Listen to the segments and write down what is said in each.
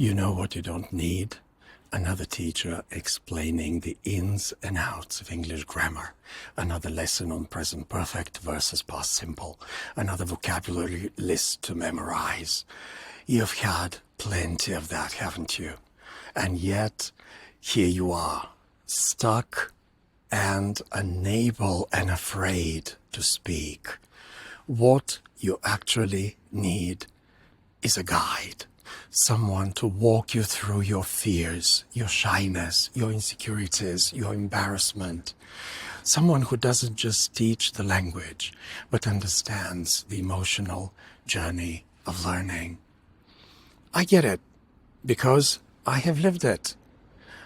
You know what you don't need? Another teacher explaining the ins and outs of English grammar, another lesson on present perfect versus past simple, another vocabulary list to memorize. You've had plenty of that, haven't you? And yet, here you are, stuck and unable and afraid to speak. What you actually need is a guide. Someone to walk you through your fears, your shyness, your insecurities, your embarrassment. Someone who doesn't just teach the language, but understands the emotional journey of learning. I get it, because I have lived it.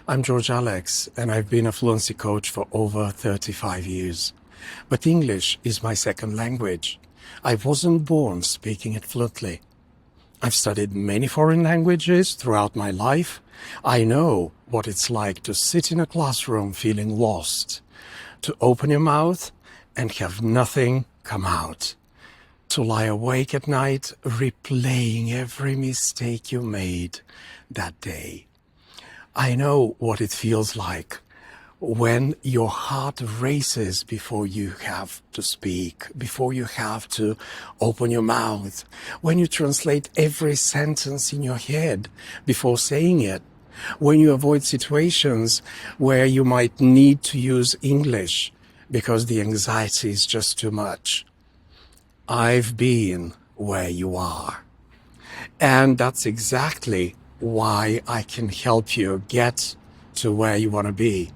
I'm George Alex, and I've been a fluency coach for over 35 years. But English is my second language. I wasn't born speaking it fluently. I've studied many foreign languages throughout my life. I know what it's like to sit in a classroom feeling lost, to open your mouth and have nothing come out, to lie awake at night replaying every mistake you made that day. I know what it feels like when your heart races before you have to speak, before you have to open your mouth, when you translate every sentence in your head before saying it, when you avoid situations where you might need to use English because the anxiety is just too much. I've been where you are. And that's exactly why I can help you get to where you want to be.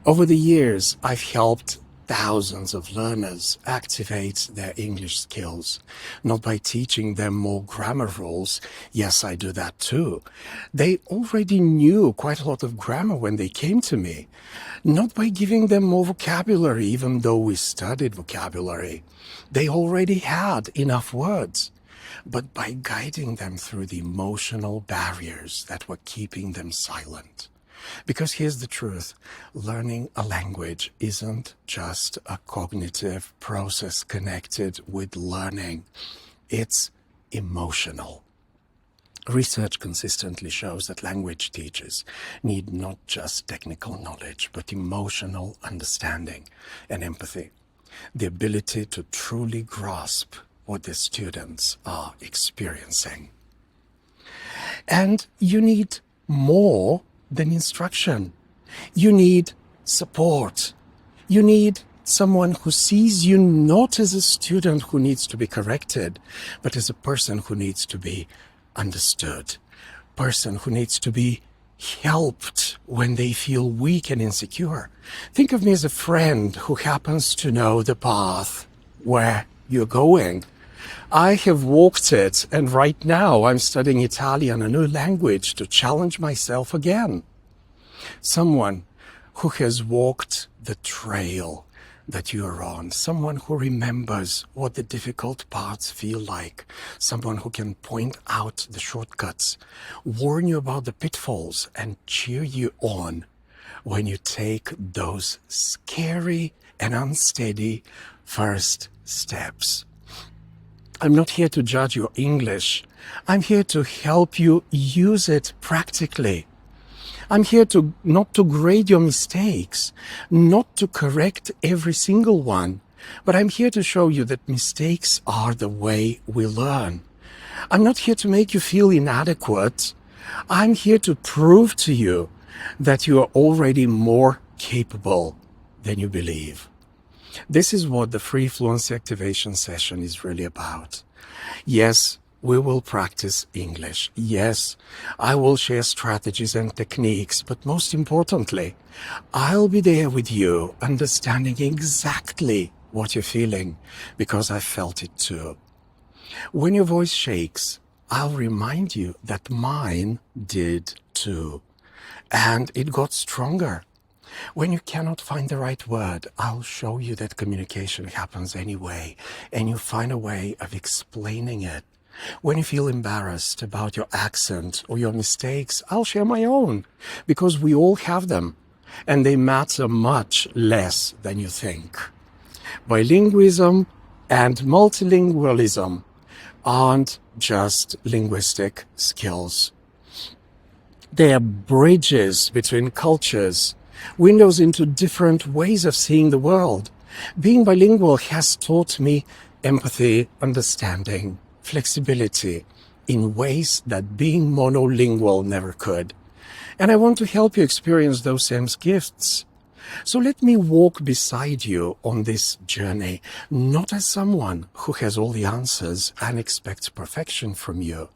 Over the years, I've helped thousands of learners activate their English skills, not by teaching them more grammar rules. Yes, I do that too. They already knew quite a lot of grammar when they came to me, not by giving them more vocabulary, even though we studied vocabulary. They already had enough words, but by guiding them through the emotional barriers that were keeping them silent. Because here's the truth, learning a language isn't just a cognitive process connected with learning. It's emotional. Research consistently shows that language teachers need not just technical knowledge, but emotional understanding and empathy. The ability to truly grasp what the students are experiencing. And you need more than instruction. You need support. You need someone who sees you not as a student who needs to be corrected, but as a person who needs to be understood, person who needs to be helped when they feel weak and insecure. Think of me as a friend who happens to know the path where you're going. I have walked it, and right now I'm studying Italian, a new language, to challenge myself again. Someone who has walked the trail that you are on, someone who remembers what the difficult parts feel like, someone who can point out the shortcuts, warn you about the pitfalls, and cheer you on when you take those scary and unsteady first steps. I'm not here to judge your English. I'm here to help you use it practically. I'm here not to grade your mistakes, not to correct every single one, but I'm here to show you that mistakes are the way we learn. I'm not here to make you feel inadequate. I'm here to prove to you that you are already more capable than you believe. This is what the free Fluency Activation Session is really about. Yes, we will practice English. Yes, I will share strategies and techniques, but most importantly, I'll be there with you, understanding exactly what you're feeling, because I felt it too. When your voice shakes, I'll remind you that mine did too, and it got stronger. When you cannot find the right word, I'll show you that communication happens anyway, and you find a way of explaining it. When you feel embarrassed about your accent or your mistakes, I'll share my own, because we all have them, and they matter much less than you think. Bilingualism and multilingualism aren't just linguistic skills. They are bridges between cultures, windows into different ways of seeing the world. Being bilingual has taught me empathy, understanding, flexibility in ways that being monolingual never could. And I want to help you experience those same gifts. So let me walk beside you on this journey, not as someone who has all the answers and expects perfection from you,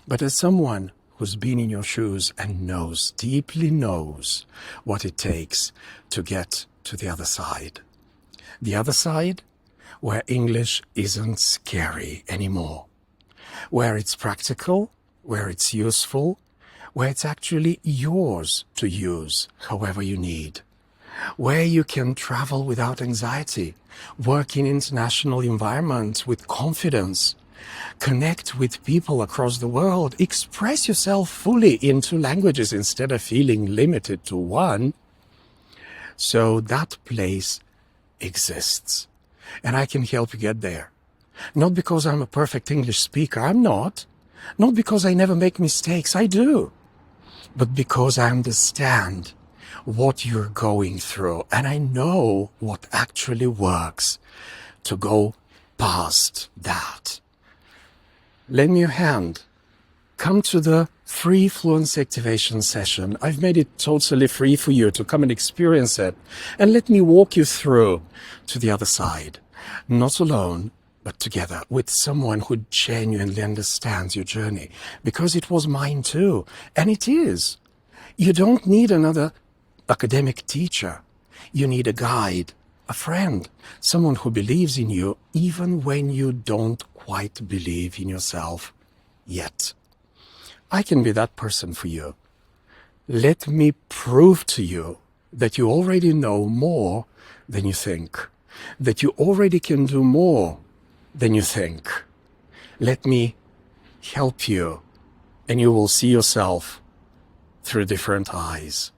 but as someone who's been in your shoes and knows, deeply knows, what it takes to get to the other side. The other side, where English isn't scary anymore, where it's practical, where it's useful, where it's actually yours to use however you need, where you can travel without anxiety, work in international environments with confidence, connect with people across the world, express yourself fully in 2 languages instead of feeling limited to one. So that place exists, and I can help you get there. Not because I'm a perfect English speaker, I'm not. Not because I never make mistakes, I do. But because I understand what you're going through, and I know what actually works to go past that. Lend me your hand. Come to the free Fluency Activation Session. I've made it totally free for you to come and experience it. And let me walk you through to the other side. Not alone, but together with someone who genuinely understands your journey. Because it was mine too. And it is. You don't need another academic teacher. You need a guide, a friend, someone who believes in you even when you don't quite believe in yourself yet. I can be that person for you. Let me prove to you that you already know more than you think, that you already can do more than you think. Let me help you, and you will see yourself through different eyes.